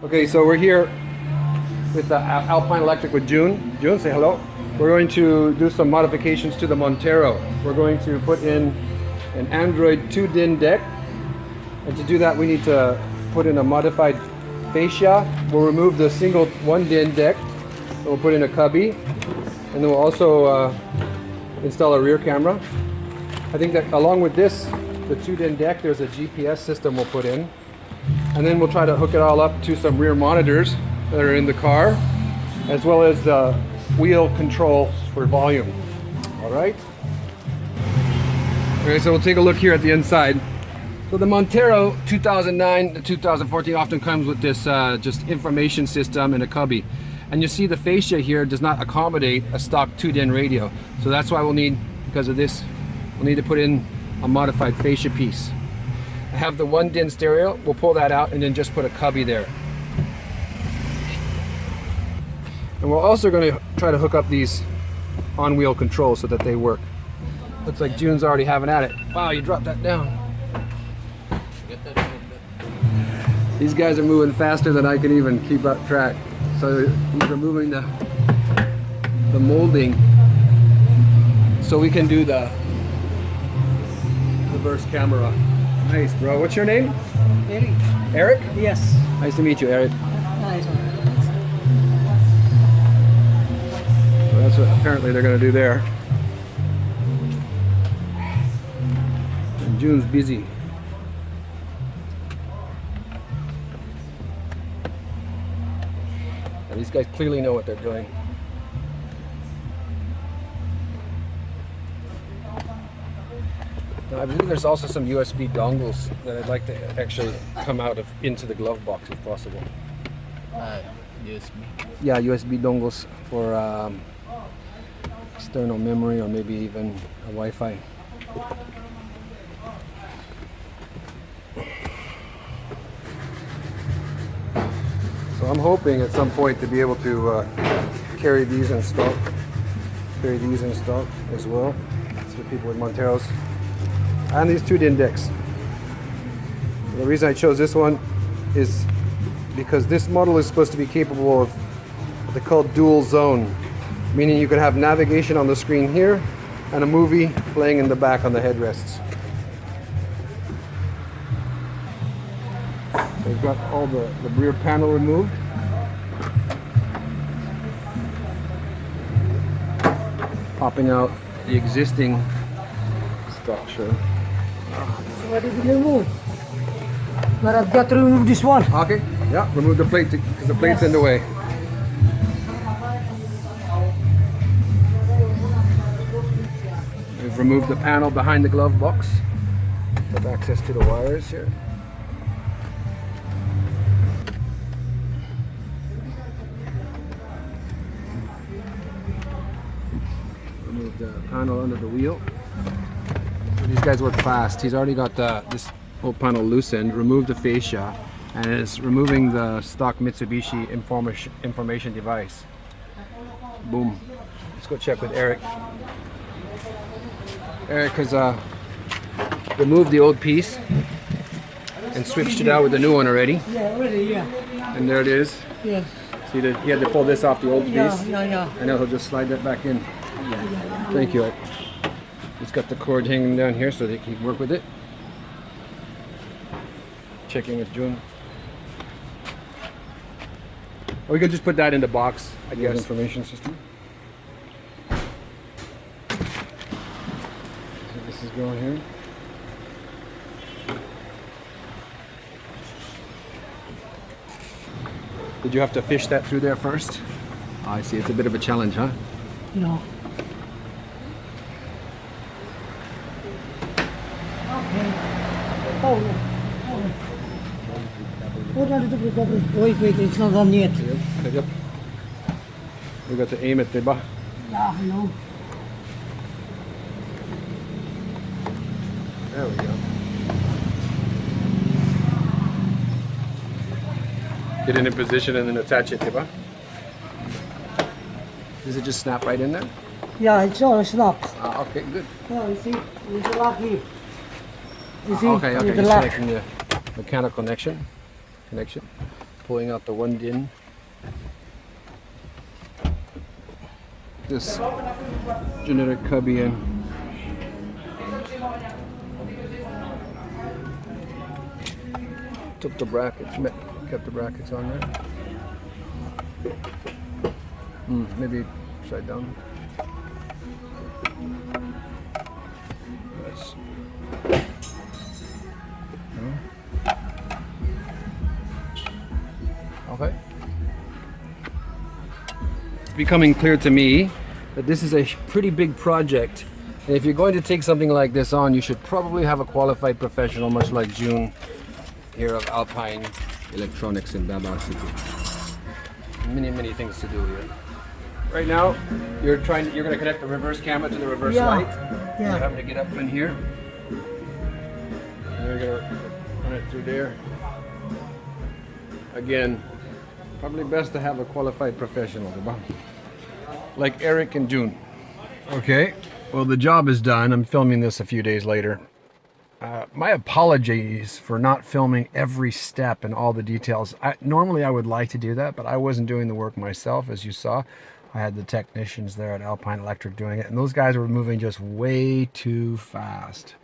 Okay, so we're here with Alpine Electric with June. June, say hello. We're going to do some modifications to the Montero. We're going to put in an Android 2-DIN deck. And to do that, we need to put in a modified fascia. We'll remove the single 1-DIN deck. And we'll put in a cubby. And then we'll also install a rear camera. I think that along with this, the 2-DIN deck, there's a GPS system we'll put in. And then we'll try to hook it all up to some rear monitors that are in the car, as well as the wheel controls for volume. All right. Okay, so we'll take a look here at the inside. So the Montero 2009 to 2014 often comes with this just information system and a cubby. And you see the fascia here does not accommodate a stock 2-DIN radio. So that's why we'll need, because of this, we'll need to put in a modified fascia piece. I have the 1-DIN stereo, we'll pull that out and then just put a cubby there. And we're also going to try to hook up these on-wheel controls so that they work. Looks like June's already having at it. Wow, you dropped that down. These guys are moving faster than I can even keep up track. So he's removing the molding so we can do the reverse camera. Nice, bro. What's your name? Eric. Eric? Yes. Nice to meet you, Eric. Nice. So that's what apparently they're going to do there. And June's busy. And these guys clearly know what they're doing. Now, I believe there's also some USB dongles that I'd like to actually come out of into the glove box if possible. USB. Yeah, USB dongles for external memory or maybe even a Wi-Fi. So I'm hoping at some point to be able to carry these in stock. Carry these in stock as well. So people with Monteros. And these 2-DIN decks. The reason I chose this one is because this model is supposed to be capable of what they call dual zone, meaning you can have navigation on the screen here and a movie playing in the back on the headrests. So we've got all the rear panel removed. Popping out the existing structure. So what did you remove? But I've got to remove this one. Okay, yeah, remove the plate because the plate's in the way. We've removed the panel behind the glove box with access to the wires here. Remove the panel under the wheel. So these guys work fast. He's already got this whole panel loosened, removed the fascia, and is removing the stock Mitsubishi information device. Boom. Let's go check with Eric. Eric has removed the old piece and switched it out with the new one already. Yeah, already, yeah. And there it is. Yes. See, he had to pull this off the old piece. Yeah. And now he'll just slide that back in. Yeah. Thank you, Eric. He's got the cord hanging down here so they can work with it. Checking with June. Or we could just put that in the box, I guess. Information system. So this is going here. Did you have to fish that through there first? Oh, I see. It's a bit of a challenge, huh? No. Okay. Oh, yeah. Hold on to the recovery. Wait, it's not done yet. Yep. We got to aim it, diba? Yeah, I know. There we go. Get it in position and then attach it, diba? Does it just snap right in there? Yeah, it's all snapped. Okay, good. Oh, you see, there's a lock here. You see, Okay, with the just lock. connecting the mechanical connection. pulling out the one DIN. This generic cubby in. Took the brackets, kept the brackets on there. Maybe upside down. Yes. Okay. It's becoming clear to me that this is a pretty big project. And if you're going to take something like this on, you should probably have a qualified professional, much like June here of Alpine Electronics in Davao City. Many things to do here. Right now, you're going to connect the reverse camera to the reverse light. Yeah. You're having to get up in here. And you're going to run it through there. Again, probably best to have a qualified professional, like Eric and June. Okay, well the job is done. I'm filming this a few days later. My apologies for not filming every step and all the details. Normally I would like to do that, but I wasn't doing the work myself, as you saw. I had the technicians there at Alpine Electric doing it, and those guys were moving just way too fast.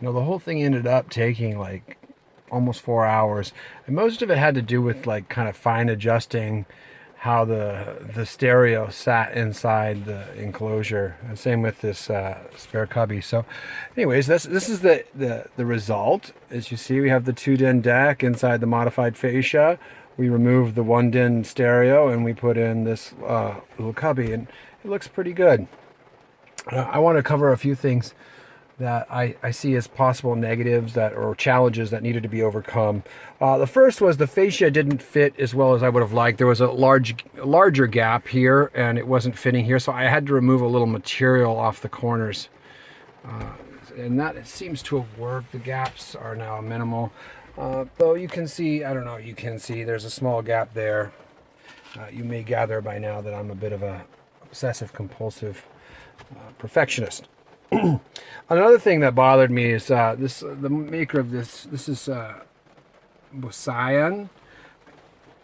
You know, the whole thing ended up taking like almost 4 hours, and most of it had to do with like kind of fine adjusting how the stereo sat inside the enclosure, and same with this spare cubby. So anyways, this is the result. As you see, we have the 2-DIN deck inside the modified fascia. We removed the 1-DIN stereo and we put in this little cubby, and it looks pretty good. I want to cover a few things that I see as possible negatives or challenges that needed to be overcome. The first was the fascia didn't fit as well as I would have liked. There was a larger gap here, and it wasn't fitting here, so I had to remove a little material off the corners. And that seems to have worked. The gaps are now minimal. Though you can see, I don't know, you can see there's a small gap there. You may gather by now that I'm a bit of a obsessive compulsive perfectionist. Another thing that bothered me is the maker of this is Bosayan.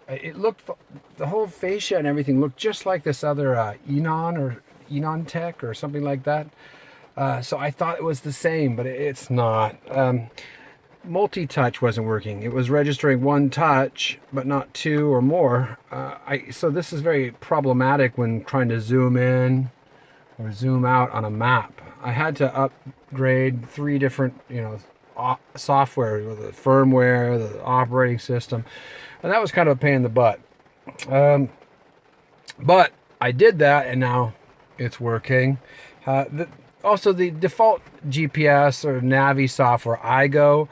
It looked, the whole fascia and everything looked just like this other Enon Tech or something like that. So I thought it was the same, but it's not. Multi-touch wasn't working. It was registering one touch, but not two or more. So this is very problematic when trying to zoom in or zoom out on a map. I had to upgrade 3 different, software, the firmware, the operating system, and that was kind of a pain in the butt. But I did that, and now it's working. Also, the default GPS or Navi software, iGo,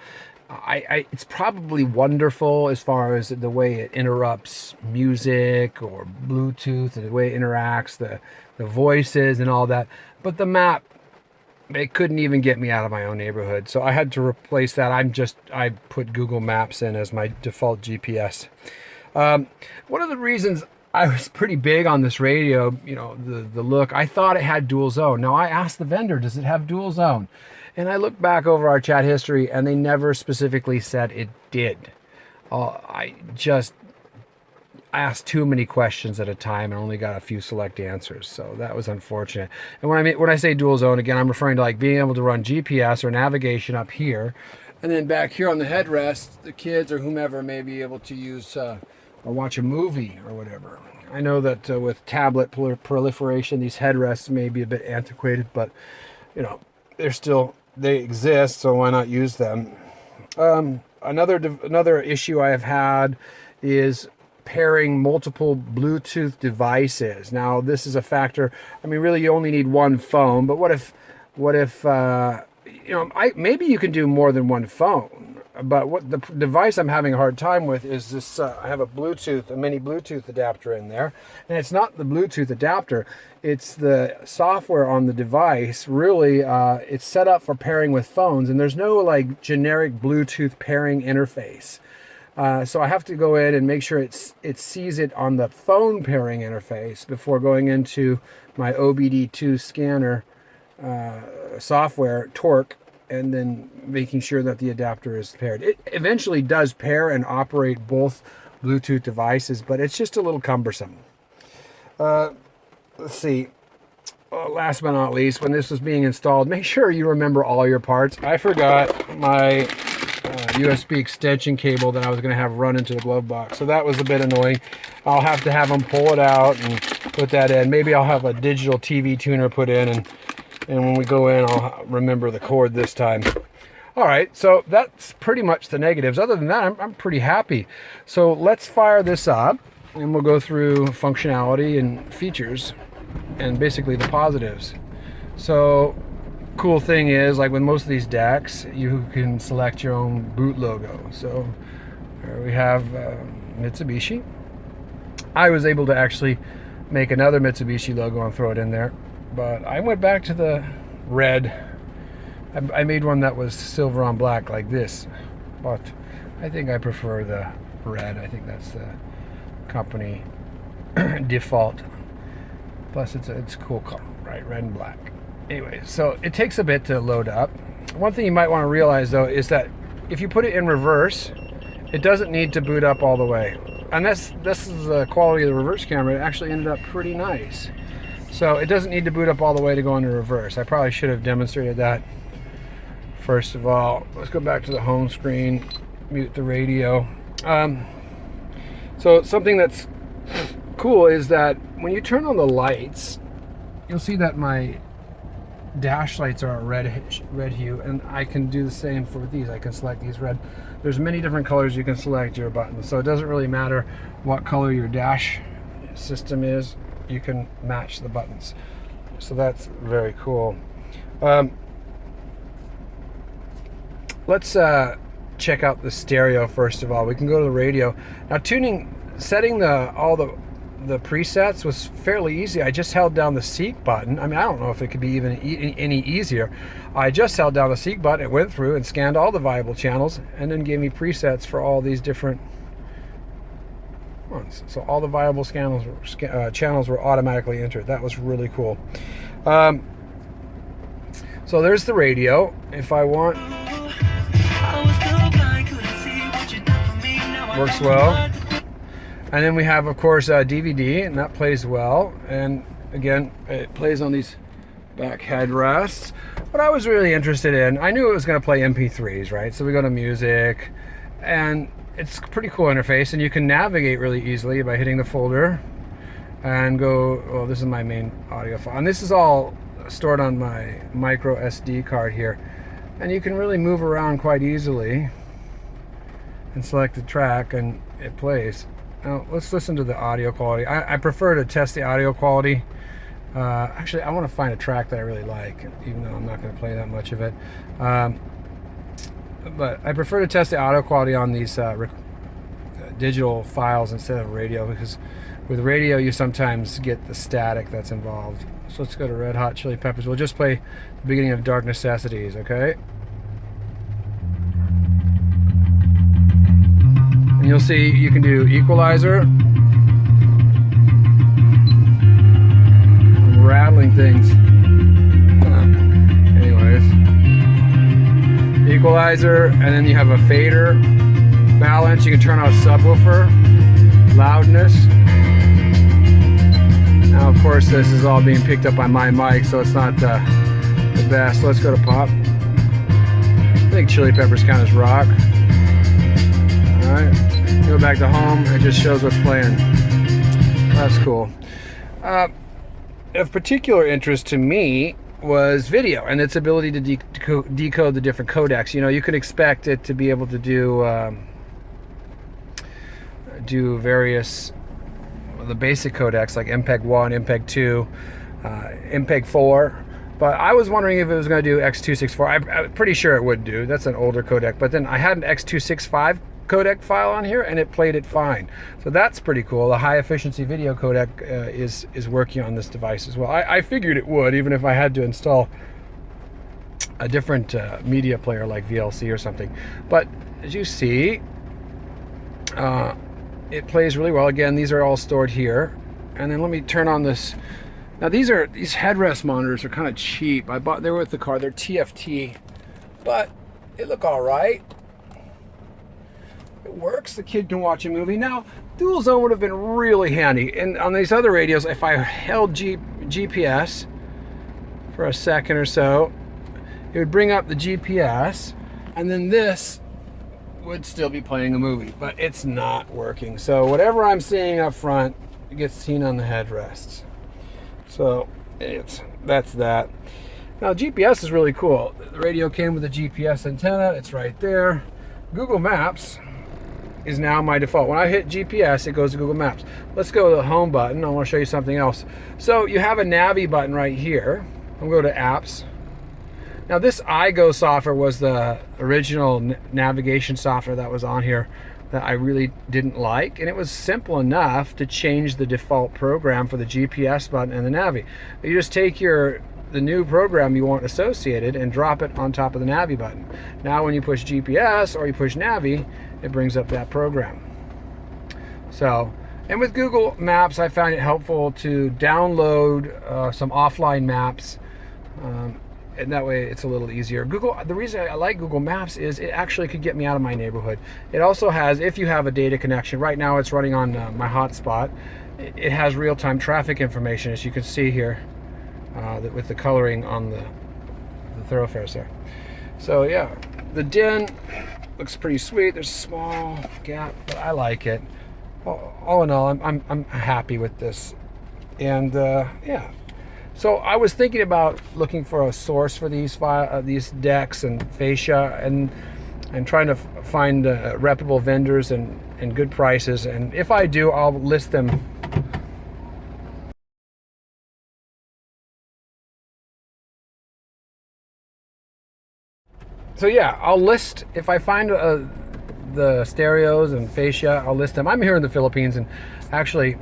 it's probably wonderful as far as the way it interrupts music or Bluetooth and the way it interacts, the voices and all that. But the map, they couldn't even get me out of my own neighborhood. So I had to replace that. I put Google Maps in as my default GPS. One of the reasons I was pretty big on this radio, the look, I thought it had dual zone. Now I asked the vendor, does it have dual zone? And I looked back over our chat history and they never specifically said it did. I just asked too many questions at a time and only got a few select answers, so that was unfortunate. And when I say dual zone, again, I'm referring to like being able to run GPS or navigation up here, and then back here on the headrest, the kids or whomever may be able to use or watch a movie or whatever. I know that with tablet proliferation, these headrests may be a bit antiquated, but they exist, so why not use them? Another issue I have had is pairing multiple Bluetooth devices. Now this is a factor. I mean, really you only need one phone, but what if maybe you can do more than one phone, but what the device I'm having a hard time with is this. I have a mini Bluetooth adapter in there, and it's not the Bluetooth adapter, it's the software on the device. Really, it's set up for pairing with phones, and there's no like generic Bluetooth pairing interface. So I have to go in and make sure it sees it on the phone pairing interface before going into my OBD2 scanner software, Torque, and then making sure that the adapter is paired. It eventually does pair and operate both Bluetooth devices, but it's just a little cumbersome. Let's see. Last but not least, when this was being installed, make sure you remember all your parts. I forgot my USB extension cable that I was going to have run into the glove box, so that was a bit annoying. I'll have to have them pull it out and put that in. Maybe I'll have a digital TV tuner put in, and when we go in, I'll remember the cord this time. All right, so that's pretty much the negatives. Other than that, I'm pretty happy. So let's fire this up, and we'll go through functionality and features, and basically the positives. So cool thing is, like with most of these decks, you can select your own boot logo. So here we have Mitsubishi. I was able to actually make another Mitsubishi logo and throw it in there, but I went back to the red. I made one that was silver on black like this, but I think I prefer the red. I think that's the company default. Plus it's a cool color, right? Red and black. Anyway, so it takes a bit to load up. One thing you might want to realize though is that if you put it in reverse, it doesn't need to boot up all the way. And this is the quality of the reverse camera. It actually ended up pretty nice. So it doesn't need to boot up all the way to go into reverse. I probably should have demonstrated that. First of all, let's go back to the home screen, mute the radio. So something that's cool is that when you turn on the lights, you'll see that my dash lights are a red hue, and I can do the same for these. I can select these red. There's many different colors you can select your buttons, so it doesn't really matter what color your dash system is. You can match the buttons, so that's very cool. Let's check out the stereo first of all. We can go to the radio. Now setting all the presets was fairly easy. I just held down the seek button. I mean, I don't know if it could be even any easier. I just held down the seek button, it went through and scanned all the viable channels, and then gave me presets for all these different ones. So all the viable channels were automatically entered. That was really cool. So there's the radio. If I want, works well. And then we have, of course, DVD, and that plays well. And again, it plays on these back headrests. What I was really interested in, I knew it was going to play MP3s, right? So we go to music, and it's a pretty cool interface, and you can navigate really easily by hitting the folder and go, well, this is my main audio file. And this is all stored on my micro SD card here. And you can really move around quite easily and select the track, and it plays. Now let's listen to the audio quality. I prefer to test the audio quality. Actually, I want to find a track that I really like, even though I'm not going to play that much of it. But I prefer to test the audio quality on these digital files instead of radio, because with radio you sometimes get the static that's involved. So let's go to Red Hot Chili Peppers. We'll just play the beginning of Dark Necessities, okay? And you'll see you can do equalizer. I'm rattling things. Anyways. Equalizer, and then you have a fader. Balance, you can turn off subwoofer. Loudness. Now, of course, this is all being picked up by my mic, so it's not the best. Let's go to pop. I think Chili Peppers count as rock. Alright, go back to home. It just shows what's playing. That's cool. Of particular interest to me was video and its ability to decode the different codecs. You know, you could expect it to be able to do various the basic codecs like MPEG 1, MPEG 2, MPEG 4. But I was wondering if it was going to do X264. I'm pretty sure it would do. That's an older codec. But then I had an X265 codec file on here, and it played it fine. So that's pretty cool. The high efficiency video codec is working on this device as well. I figured it would, even if I had to install a different media player like VLC or something. But as you see, it plays really well. Again, these are all stored here. And then let me turn on this. Now these headrest monitors are kind of cheap. They were with the car. They're TFT, but they look all right. it works. The kid can watch a movie. Now, dual zone would have been really handy. And on these other radios, if I held GPS for a second or so, it would bring up the GPS, and then this would still be playing a movie, but it's not working. So whatever I'm seeing up front gets seen on the headrests. So that's that. Now GPS is really cool. The radio came with a GPS antenna. It's right there. Google Maps is now my default. When I hit GPS, it goes to Google Maps. Let's go to the home button. I want to show you something else. So you have a Navi button right here. I'm going to go to apps. Now this iGo software was the original navigation software that was on here that I really didn't like, and it was simple enough to change the default program for the GPS button and the Navi. You just take the new program you want associated and drop it on top of the Navi button. Now when you push GPS or you push Navi, it brings up that program. So, and with Google Maps, I found it helpful to download some offline maps, and that way it's a little easier. The reason I like Google Maps is it actually could get me out of my neighborhood. It also has, if you have a data connection, right now it's running on my hotspot, it has real-time traffic information, as you can see here, with the coloring on the thoroughfares there. So yeah, the DIN looks pretty sweet. There's a small gap, but I like it. All in all, I'm happy with this. And yeah. So I was thinking about looking for a source for these decks and fascia, and trying to find reputable vendors and good prices. And if I do, I'll list them. So yeah, I'll list, if I find the stereos and fascia, I'll list them. I'm here in the Philippines, and actually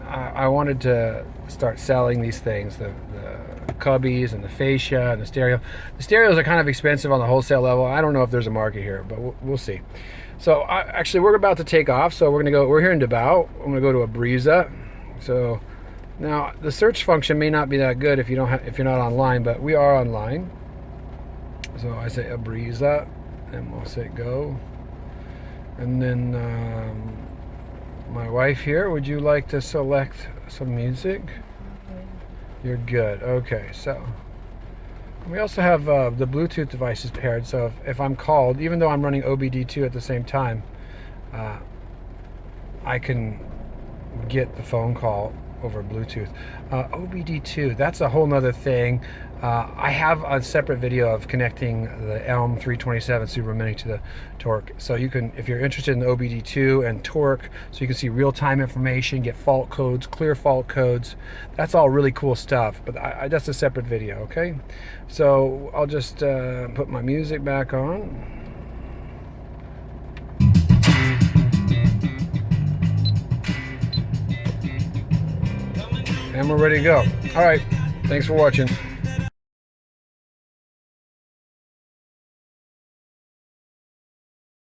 I wanted to start selling these things, the cubbies and the fascia and the stereo. The stereos are kind of expensive on the wholesale level. I don't know if there's a market here, but we'll see. So actually we're about to take off, so we're here in Davao. I'm gonna go to a Breeza. So now the search function may not be that good if you're not online, but we are online. So I say a Breeza, and we'll say go. And then my wife here, would you like to select some music? You're good. Okay, so we also have the Bluetooth devices paired, so if I'm called, even though I'm running OBD2 at the same time, I can get the phone call over Bluetooth. OBD2, that's a whole nother thing. I have a separate video of connecting the Elm 327 Super Mini to the Torque. So you can, if you're interested in the OBD2 and Torque, so you can see real-time information, get fault codes, clear fault codes. That's all really cool stuff, but that's a separate video, okay? So I'll just put my music back on. And we're ready to go. All right, thanks for watching.